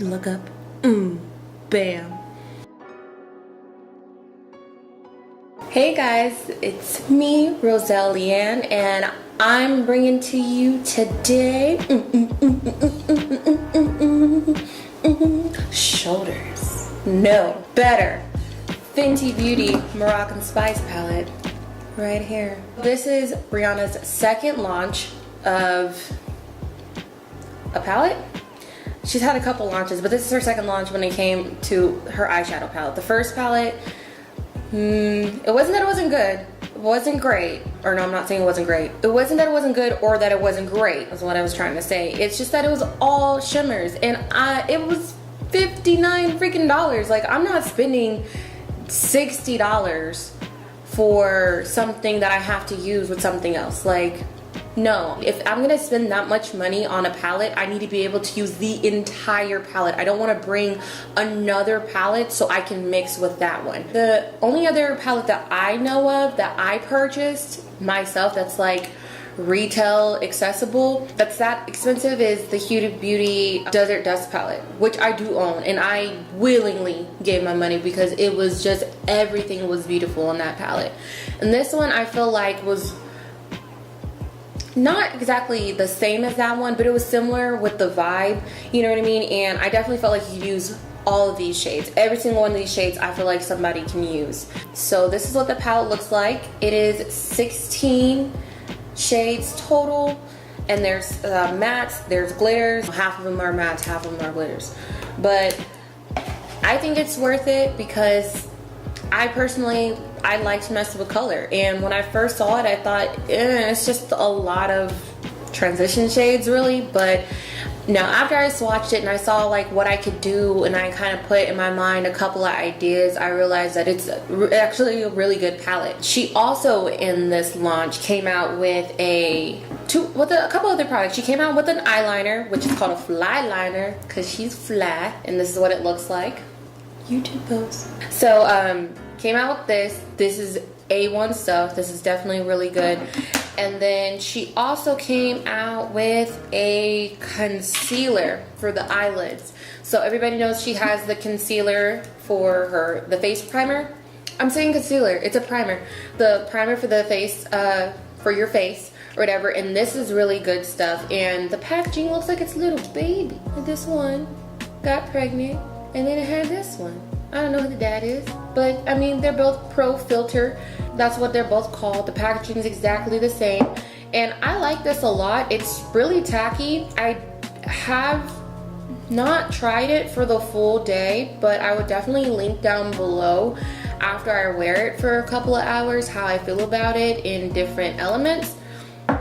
Look up. Bam. Hey guys, it's me, Roselle.leeann, and I'm bringing to you today shoulders. No, better. Fenty Beauty Moroccan Spice Palette right here. This is Rihanna's second launch of a palette. She's had a couple launches, but this is her second launch when it came to her eyeshadow palette. The first palette, it wasn't that it wasn't good. It wasn't great. Or no, I'm not saying it wasn't great. It wasn't that it wasn't good or that it wasn't great, is what I was trying to say. It's just that it was all shimmers, and it was $59 freaking dollars. Like, I'm not spending $60 for something that I have to use with something else. Like, no, if I'm gonna spend that much money on a palette, I need to be able to use the entire palette. I don't want to bring another palette so I can mix with that one. The only other palette that I know of that I purchased myself that's like retail accessible, that's that expensive, is the Fenty Beauty Desert Dust palette, which I do own, and I willingly gave my money because it was just, everything was beautiful in that palette. And this one I feel like was not exactly the same as that one, but it was similar with the vibe, you know what I mean? And I definitely felt like you could use all of these shades. Every single one of these shades I feel like somebody can use. So this is what the palette looks like. It is 16 shades total, and there's mattes, there's glitters. Half of them are mattes, half of them are glitters. But I think it's worth it because I like to mess with color, and when I first saw it I thought it's just a lot of transition shades really. But now after I swatched it and I saw like what I could do, and I kind of put in my mind a couple of ideas, I realized that it's actually a really good palette. She also in this launch came out with a couple other products. She came out with an eyeliner, which is called a fly liner because she's fly, and this is what it looks like. YouTube post. So came out with this. This is A1 stuff. This is definitely really good. And then she also came out with a concealer for the eyelids. So everybody knows she has the concealer for the face primer. I'm saying concealer, it's a primer. The primer for the face, for your face or whatever. And this is really good stuff. And the packaging looks like it's a little baby. And this one got pregnant, and then it had this one. I don't know who the dad is, but I mean, they're both Pro Filter. That's what they're both called. The packaging is exactly the same, and I like this a lot. It's really tacky. I have not tried it for the full day, but I would definitely link down below after I wear it for a couple of hours how I feel about it in different elements.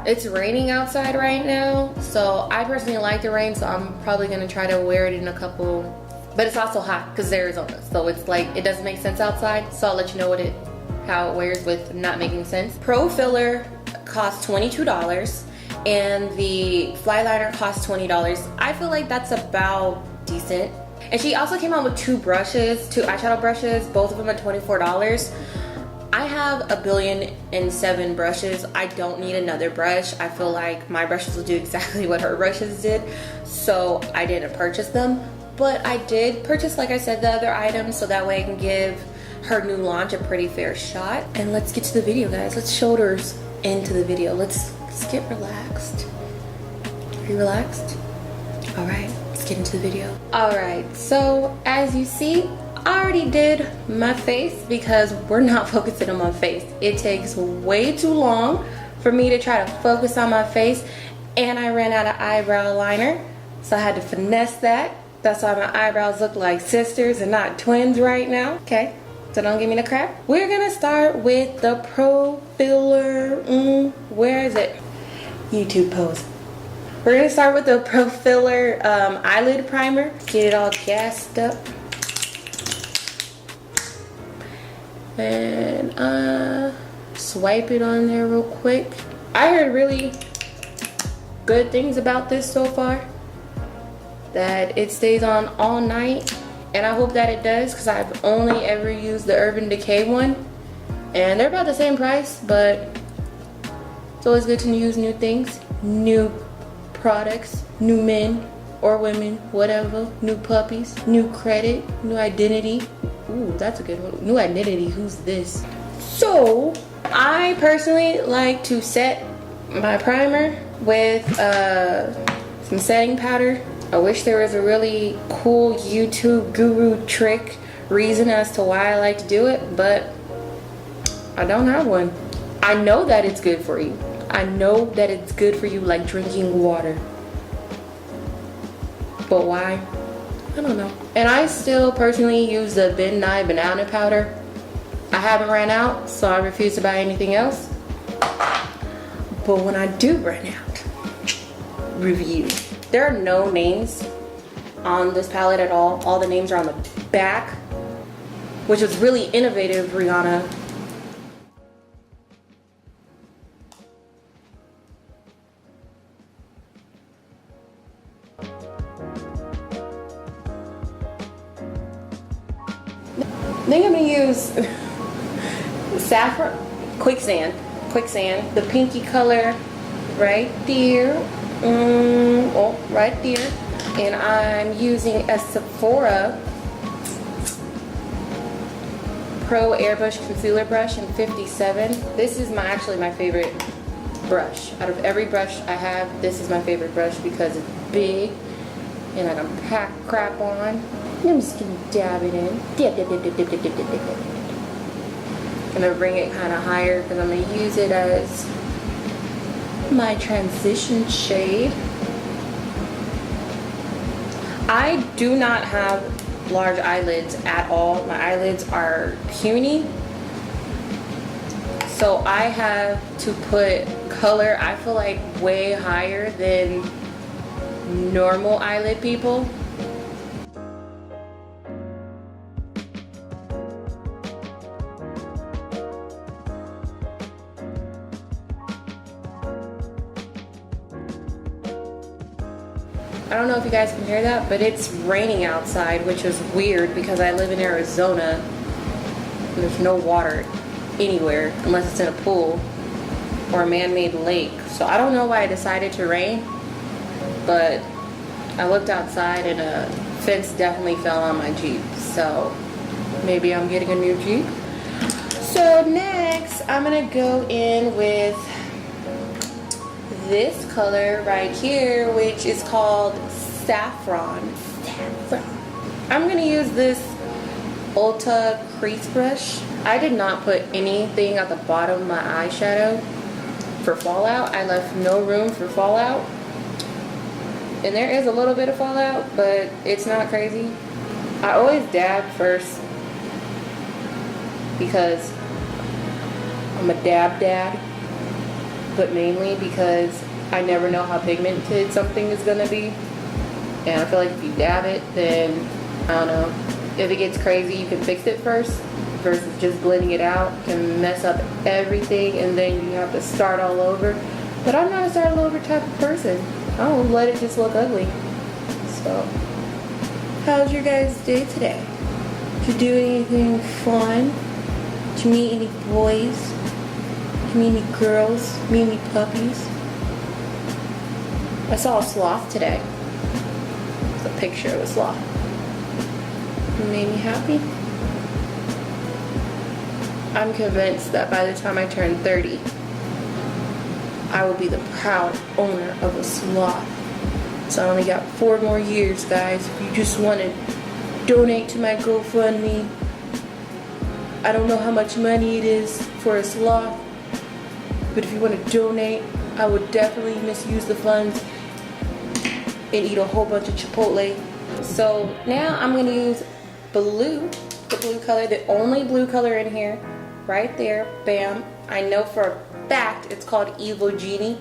It's raining outside right now, so I personally like the rain, so I'm probably gonna try to wear it in a couple. But it's also hot because it's Arizona, so it's like it doesn't make sense outside. So I'll let you know how it wears with not making sense. Pro Filler costs $22, and the fly liner costs $20. I feel like that's about decent. And she also came out with two eyeshadow brushes, both of them at $24. I have 1,000,000,007 brushes. I don't need another brush. I feel like my brushes will do exactly what her brushes did, so I didn't purchase them. But I did purchase, like I said, the other items, so that way I can give her new launch a pretty fair shot. And let's get to the video, guys. Let's shoulders into the video. Let's get relaxed. Are you relaxed? All right, let's get into the video. All right, so as you see, I already did my face because we're not focusing on my face. It takes way too long for me to try to focus on my face, and I ran out of eyebrow liner, so I had to finesse that. That's why my eyebrows look like sisters and not twins right now. Okay, so don't give me the crap. We're gonna start with the Pro Filler. Where is it? YouTube pose. We're gonna start with the Pro Filler eyelid primer. Get it all gassed up. And swipe it on there real quick. I heard really good things about this so far. That it stays on all night, and I hope that it does because I've only ever used the Urban Decay one, and they're about the same price, but it's always good to use new things, new products, new men, or women, whatever. New puppies, new credit, new identity. Ooh, that's a good one. New identity, who's this? So, I personally like to set my primer with some setting powder. I wish there was a really cool YouTube guru trick reason as to why I like to do it, but I don't have one. I know that it's good for you. I know that it's good for you like drinking water. But why? I don't know. And I still personally use the Ben Nye banana powder. I haven't ran out, so I refuse to buy anything else. But when I do run out, review. There are no names on this palette at all. All the names are on the back, which is really innovative, Rihanna. I think I'm gonna use saffron, quicksand, the pinky color right there. Oh, right there. And I'm using a Sephora Pro Airbrush Concealer Brush in 57. This is actually my favorite brush. Out of every brush I have, this is my favorite brush because it's big and I can pack crap on. I'm just gonna dab it in. I'm gonna bring it kind of higher because I'm gonna use it as my transition shade. I do not have large eyelids at all. My eyelids are puny, so I have to put color, I feel like, way higher than normal eyelid people. I don't know if you guys can hear that, but it's raining outside, which is weird because I live in Arizona and there's no water anywhere unless it's in a pool or a man-made lake. So I don't know why I decided to rain, but I looked outside and a fence definitely fell on my Jeep. So maybe I'm getting a new Jeep. So next I'm gonna go in with this color right here, which is called Saffron. I'm gonna use this Ulta crease brush. I did not put anything at the bottom of my eyeshadow for fallout. I left no room for fallout. And there is a little bit of fallout, but it's not crazy. I always dab first because I'm a dab dad, but mainly because I never know how pigmented something is gonna be. And I feel like if you dab it, then, I don't know, if it gets crazy, you can fix it first versus just blending it out can mess up everything and then you have to start all over. But I'm not a start all over type of person. I don't let it just look ugly. So, how's your guys' day today? Did you do anything fun? Did you meet any boys? Did you meet any girls? Meet any puppies? I saw a sloth today. It's a picture of a sloth. It made me happy. I'm convinced that by the time I turn 30, I will be the proud owner of a sloth. So I only got 4 more years, guys. If you just want to donate to my GoFundMe, I don't know how much money it is for a sloth, but if you want to donate, I would definitely misuse the funds and eat a whole bunch of Chipotle. So now I'm going to use blue, the blue color, the only blue color in here, right there, bam. I know for a fact it's called Evil Genie,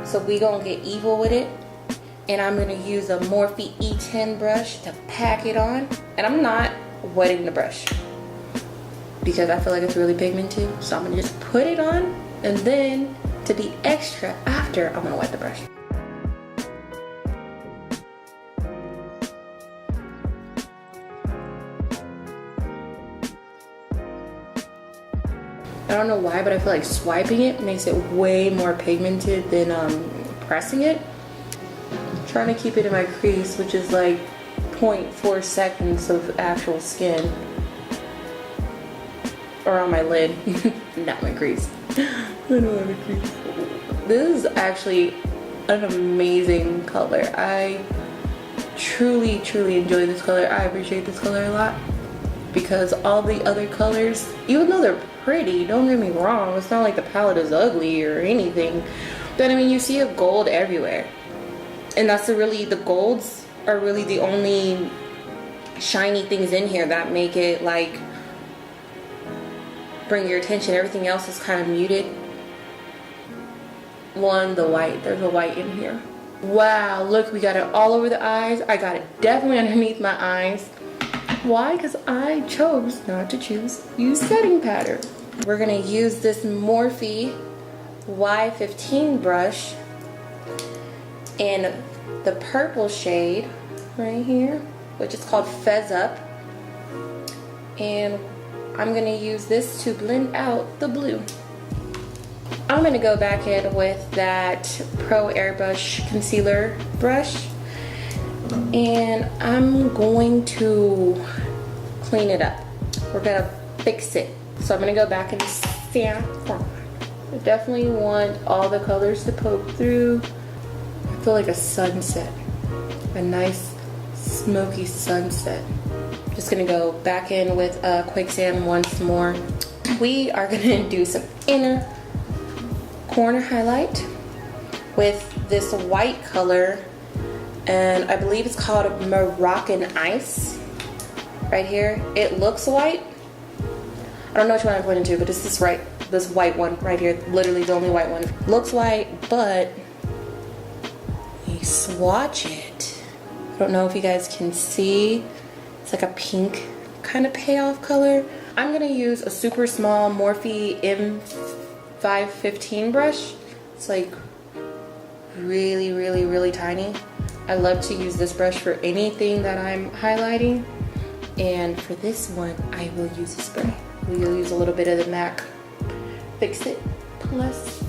so we gonna get evil with it. And I'm gonna use a Morphe E10 brush to pack it on. And I'm not wetting the brush because I feel like it's really pigmented, so I'm gonna just put it on, and then to be extra after, I'm gonna wet the brush. I don't know why, but I feel like swiping it makes it way more pigmented than pressing it. trying to keep it in my crease, which is like 0.4 seconds of actual skin. Or on my lid, not my crease. I don't have a crease. This is actually an amazing color. I truly enjoy this color. I appreciate this color a lot because all the other colors, even though they're pretty, don't get me wrong, it's not like the palette is ugly or anything, but I mean, you see a gold everywhere, and that's the golds are really the only shiny things in here that make it like bring your attention. Everything else is kind of muted. The white, there's a white in here. Wow, look, we got it all over the eyes. I got it definitely underneath my eyes. Why? Because I chose not to use setting powder. We're gonna use this Morphe Y15 brush in the purple shade right here, which is called Fez Up. And I'm gonna use this to blend out the blue. I'm gonna go back in with that Pro Airbrush concealer brush, and I'm going to clean it up. We're gonna fix it. So I'm gonna go back into saffron. I definitely want all the colors to poke through. I feel like a sunset, a nice smoky sunset. Just gonna go back in with quicksand once more. We are gonna do some inner corner highlight with this white color, and I believe it's called Moroccan Ice right here. It looks white. I don't know which one I'm pointing to, but it's this white one right here, literally the only white one. Looks white, but you swatch it. I don't know if you guys can see. It's like a pink kind of payoff color. I'm gonna use a super small Morphe M515 brush. It's like really tiny. I love to use this brush for anything that I'm highlighting. And for this one, I will use a spray. We'll use a little bit of the MAC Fix It Plus.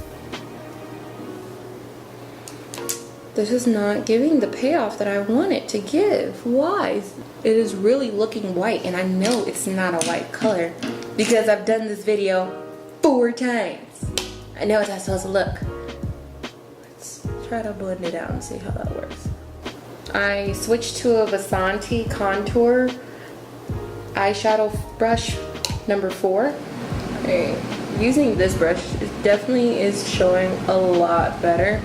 This is not giving the payoff that I want it to give. Why? It is really looking white, and I know it's not a white color because I've done this video 4 times. I know it's how it's supposed to look. Let's try to blend it out and see how that works. I switched to a Vasanti contour eyeshadow brush number 4. Okay. Using this brush, it definitely is showing a lot better.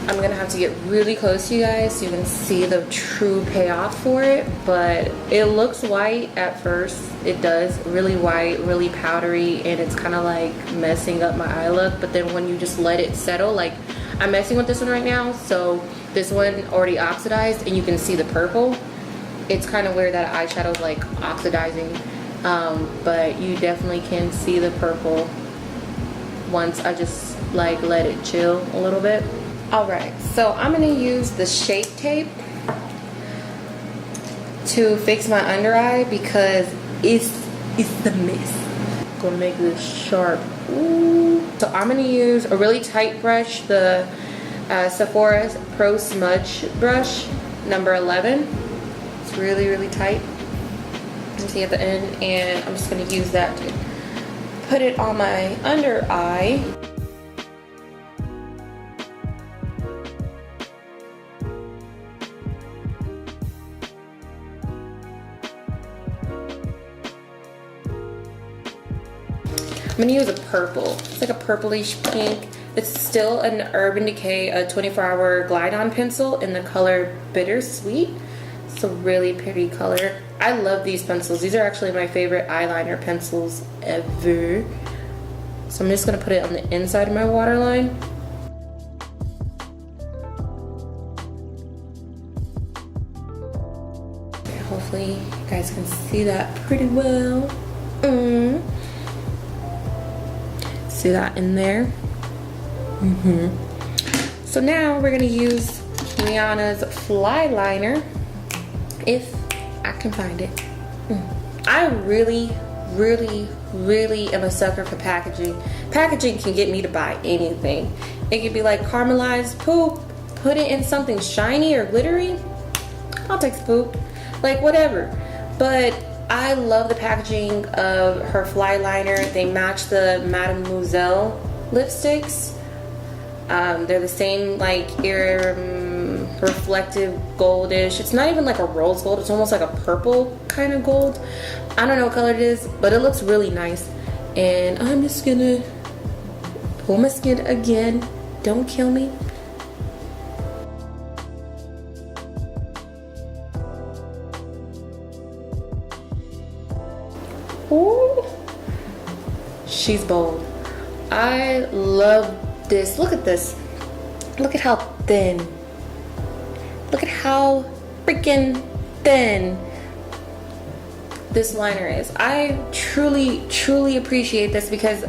I'm gonna have to get really close to you guys so you can see the true payoff for it, but it looks white at first. It does, really white, really powdery, and it's kind of like messing up my eye look. But then when you just let it settle, like I'm messing with this one right now, so this one already oxidized and you can see the purple. It's kind of weird that eyeshadow's like oxidizing, but you definitely can see the purple once I just like let it chill a little bit. Alright, so I'm going to use the Shape Tape to fix my under eye because it's the mess. I'm going to make this sharp. Ooh. So I'm going to use a really tight brush, the Sephora Pro Smudge brush, number 11. It's really tight. You can see at the end, and I'm just going to use that to put it on my under eye. I'm gonna use a purple. It's like a purplish pink. It's still an Urban Decay 24-hour glide-on pencil in the color Bittersweet. It's a really pretty color. I love these pencils. These are actually my favorite eyeliner pencils ever. So I'm just gonna put it on the inside of my waterline. Okay, hopefully you guys can see that pretty well. See that in there? So now we're gonna use Rihanna's Fly Liner, if I can find it. I really am a sucker for packaging. Packaging can get me to buy anything. It could be like caramelized put it in something shiny or glittery, I'll take the poop. Like, whatever. But I love the packaging of her fly liner. They match the Mademoiselle lipsticks. They're the same, like, reflective goldish. It's not even like a rose gold. It's almost like a purple kind of gold. I don't know what color it is, but it looks really nice. And I'm just gonna pull my skin again. Don't kill me. Ooh, she's bold. I love this. Look at this. Look at how thin. Look at how freaking thin this liner is. I truly appreciate this because,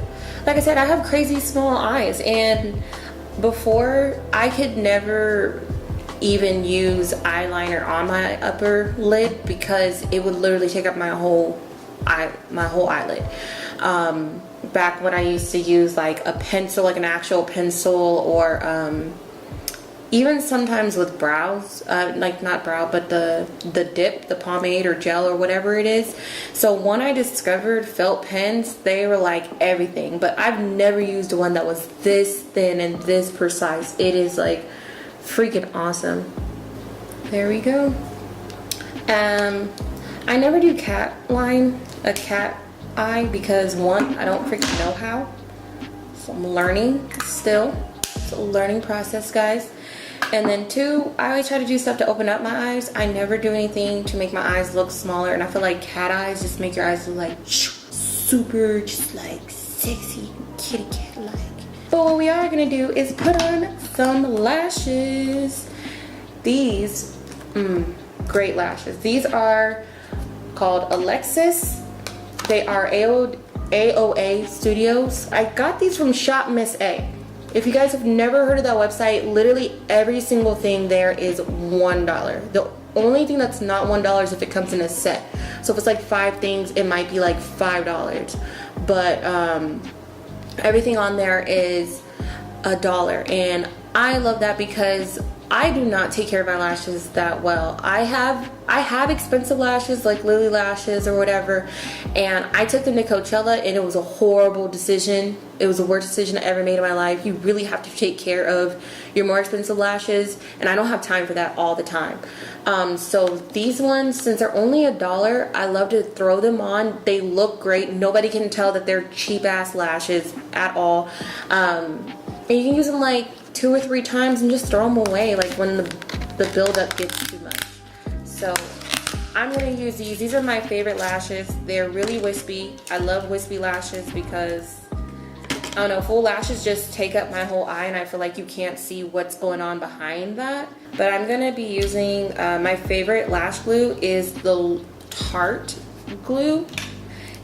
like I said, I have crazy small eyes, and before I could never even use eyeliner on my upper lid because it would literally take up my whole eyelid. Back when I used to use like a pencil, like an actual pencil, or even sometimes with brows, like not brow, but the dip, the pomade or gel or whatever it is. So when I discovered felt pens, they were like everything, but I've never used one that was this thin and this precise. It is like freaking awesome. There we go. I never do cat eye because one, I don't freaking know how. So I'm learning still. It's a learning process, guys. And then two, I always try to do stuff to open up my eyes. I never do anything to make my eyes look smaller, and I feel like cat eyes just make your eyes look like super, just like sexy, kitty cat like. But what we are gonna do is put on some lashes. These, great lashes. These are called Alexis. They are AOA Studios. I got these from Shop Miss A. If you guys have never heard of that website, literally every single thing there is $1. The only thing that's not $1 is if it comes in a set. So if it's like 5 things, it might be like $5. But everything on there is $1, and I love that because I do not take care of my lashes that well. I have expensive lashes like Lily lashes or whatever, and I took them to Coachella and it was a horrible decision. It was the worst decision I ever made in my life. You really have to take care of your more expensive lashes, and I don't have time for that all the time. So these ones, since they're only $1, I love to throw them on. They look great. Nobody can tell that they're cheap ass lashes at all. And you can use them like 2 or 3 times and just throw them away, like when the buildup gets too much. So I'm gonna use these. These are my favorite lashes. They're really wispy. I love wispy lashes because, I don't know, full lashes just take up my whole eye and I feel like you can't see what's going on behind that. But I'm gonna be using, my favorite lash glue is the Tarte glue.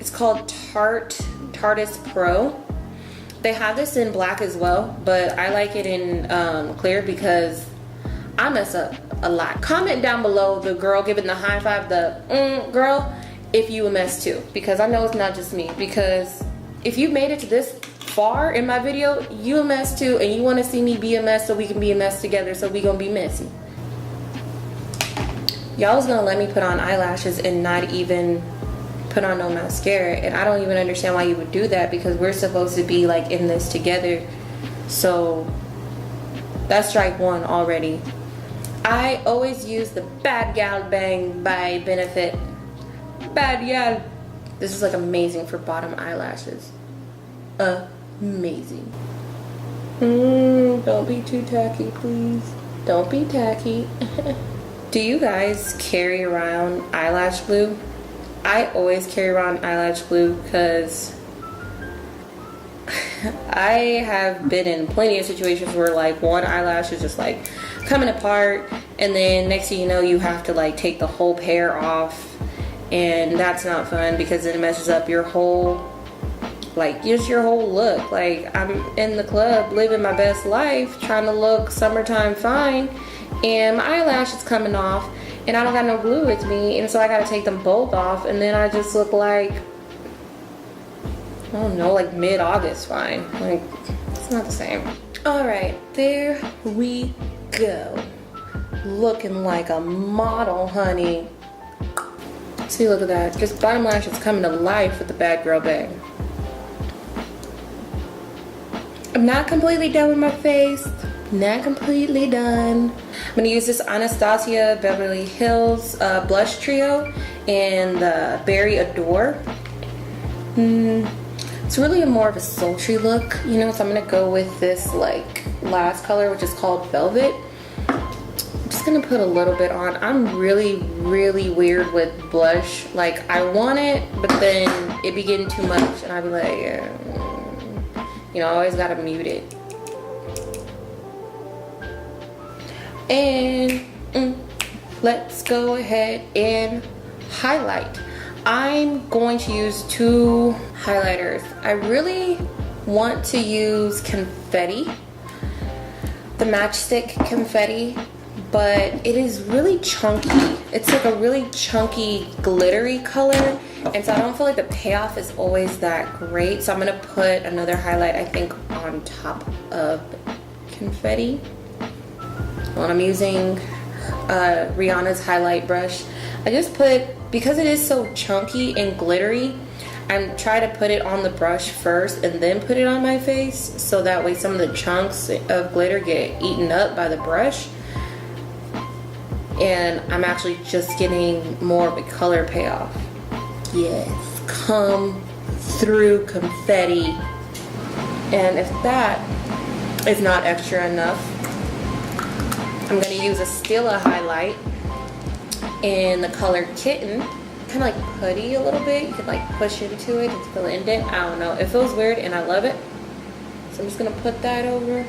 It's called Tarteist Pro. They have this in black as well, but I like it in clear because I mess up a lot. Comment down below, the girl giving the high five, the girl, if you a mess too, because I know it's not just me. Because if you made it to this far in my video, you a mess too, and you want to see me be a mess so we can be a mess together, so we gonna be messy. Y'all was gonna let me put on eyelashes and not even put on no mascara, and I don't even understand why you would do that because we're supposed to be like in this together. So that's strike one already. I always use the Bad Gal Bang by Benefit. Bad Gal. This is like amazing for bottom eyelashes. Amazing. Don't be too tacky, please. Don't be tacky. Do you guys carry around eyelash glue? I always carry around eyelash glue because I have been in plenty of situations where like one eyelash is just like coming apart, and then next thing you know you have to like take the whole pair off, and that's not fun because it messes up your whole, like, just your whole look. Like, I'm in the club living my best life trying to look summertime fine, and my eyelash is coming off and I don't got no glue with me, and so I gotta take them both off, and then I just look like, I don't know, like mid-August fine. Like, it's not the same. All right, there we go. Looking like a model, honey. See, look at that. Just bottom lash is coming to life with the Bad Girl bag. I'm not completely done with my face. Not completely done. I'm gonna use this Anastasia Beverly Hills blush trio in the Berry Adore. It's really more of a sultry look, you know, so I'm gonna go with this like last color, which is called Velvet. I'm just gonna put a little bit on. I'm really weird with blush. Like, I want it, but then it be getting too much, and I'd be like, you know, I always gotta mute it. And let's go ahead and highlight. I'm going to use two highlighters. I really want to use confetti, the matchstick confetti, but it is really chunky. It's like a really chunky glittery color, and so I don't feel like the payoff is always that great. So I'm gonna put another highlight, I think, on top of confetti. Well, I'm using Rihanna's highlight brush. I just put, because it is so chunky and glittery, I'm trying to put it on the brush first and then put it on my face, so that way some of the chunks of glitter get eaten up by the brush, and I'm actually just getting more of a color payoff. Yes, come through confetti. And if that is not extra enough, I'm gonna use a Stila highlight in the color Kitten. Kind of like putty a little bit. You can like push into it and fill it in. I don't know. It feels weird and I love it. So I'm just gonna put that over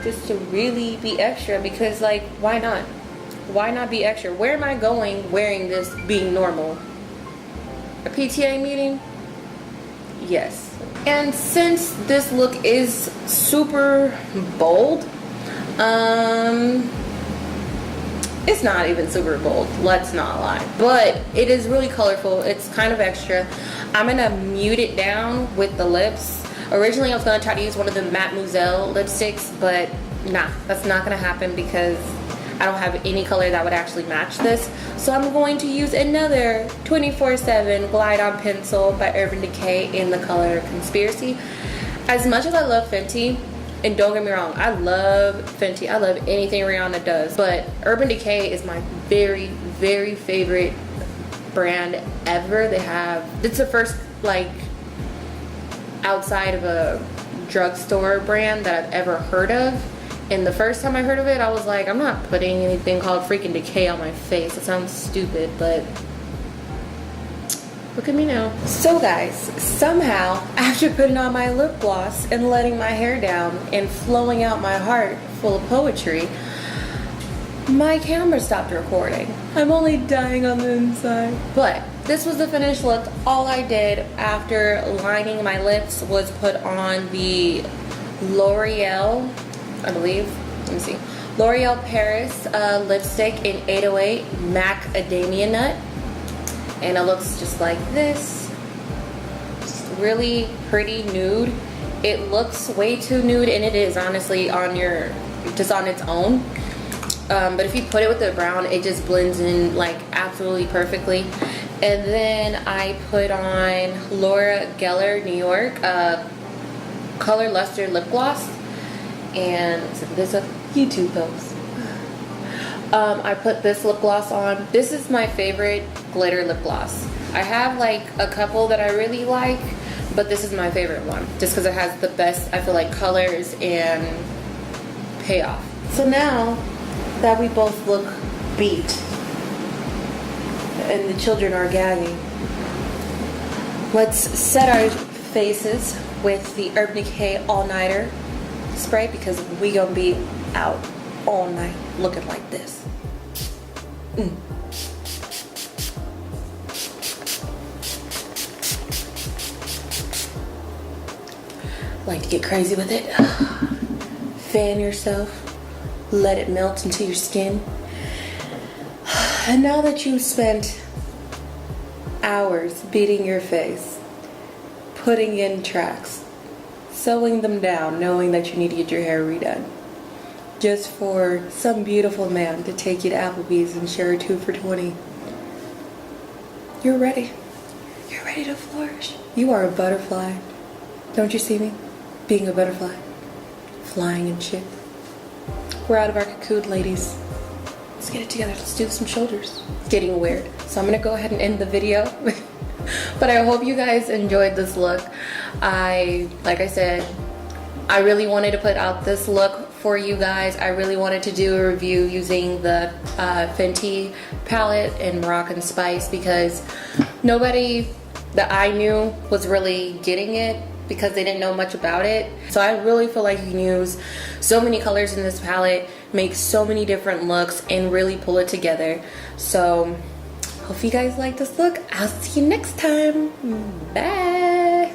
just to really be extra, because like, why not? Why not be extra? Where am I going wearing this being normal? A PTA meeting? Yes. And since this look is super bold, it's not even super bold, let's not lie, but it is really colorful. It's kind of extra. I'm gonna mute it down with the lips. Originally I was gonna try to use one of the matte Moselle lipsticks, but nah, that's not gonna happen because I don't have any color that would actually match this. So I'm going to use another 24/7 Glide On Pencil by Urban Decay in the color Conspiracy. As much as I love Fenty, and don't get me wrong, I love Fenty, I love anything Rihanna does, but Urban Decay is my very favorite brand ever. They have, it's the first like outside of a drugstore brand that I've ever heard of. And the first time I heard of it, I was like, I'm not putting anything called freaking Decay on my face. It sounds stupid, but look at me now. So guys, somehow, after putting on my lip gloss and letting my hair down and flowing out my heart full of poetry, my camera stopped recording. I'm only dying on the inside. But this was the finished look. All I did after lining my lips was put on the L'Oreal, I believe, let me see, L'Oreal Paris lipstick in 808 Macadamia Nut. And it looks just like this. Just really pretty nude. It looks way too nude, and it is honestly on your, just on its own. But if you put it with the brown, it just blends in like absolutely perfectly. And then I put on Laura Geller New York Color Luster Lip Gloss. And this is a YouTube post. I put this lip gloss on. This is my favorite glitter lip gloss. I have like a couple that I really like, but this is my favorite one just because it has the best, I feel like, colors and payoff. So now that we both look beat and the children are gagging, let's set our faces with the Urban Decay All Nighter spray, because we gonna be out all night looking like this. Like to get crazy with it. Fan yourself, let it melt into your skin. And now that you've spent hours beating your face, putting in tracks, sewing them down, knowing that you need to get your hair redone, just for some beautiful man to take you to Applebee's and share a 2 for $20. You're ready. You're ready to flourish. You are a butterfly. Don't you see me? Being a butterfly. Flying and shit. We're out of our cocoon, ladies. Let's get it together. Let's do some shoulders. It's getting weird. So I'm gonna go ahead and end the video. But I hope you guys enjoyed this look. Like I said, I really wanted to put out this look for you guys. I really wanted to do a review using the Fenty palette and Moroccan Spice because nobody that I knew was really getting it because they didn't know much about it. So I really feel like you can use so many colors in this palette, make so many different looks, and really pull it together. So hope you guys like this look. I'll see you next time. Bye.